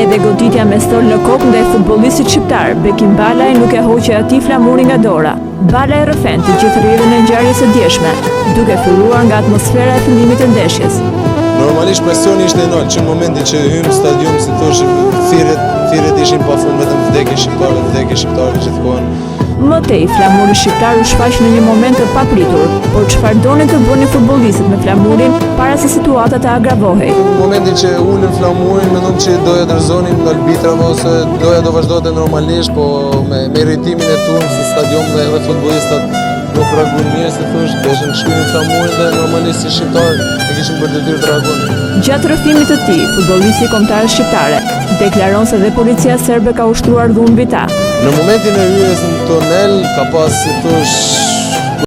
dhe goditja me stol në kokë ndaj futbollistit shqiptar, Bekim Balaj nuk e hoqi atij flamurin nga dora. Balaj rrëfen të gjithë rrjedhën e ngjarjes së djeshme, duke filluar nga atmosfera e fillimit të ndeshjes. Normalisht presioni ishte enorm, që në momentin që hym në stadium, si thosh, thirrjet ishin pafund, vetëm vdekje shqiptarë gjithkohon. Më tej, flamuri shqiptar u shfaq në një moment të papritur, por çfarë donin të bënin futbollistët me flamurin para se situata të agravohej? Në momentin që ulën flamurin, mendom që doja të rrezonin në arbitrave ose doja do vazhdonte normalisht, po me irritimin e turmës në stadium dhe edhe futbollistat nuk reaguan mirë, si thosh, deshin shkruajnë flamurin dhe normalisht si shqiptar e kishin për detyrë të reagojnë. Gjatë rrëfimit të tij, futbollisti kombëtar shqiptare deklaron se dhe policia serbe ka ushtruar dhunë mbi ta. Në momentin e hyrjes në tunel ka pas, si thosh,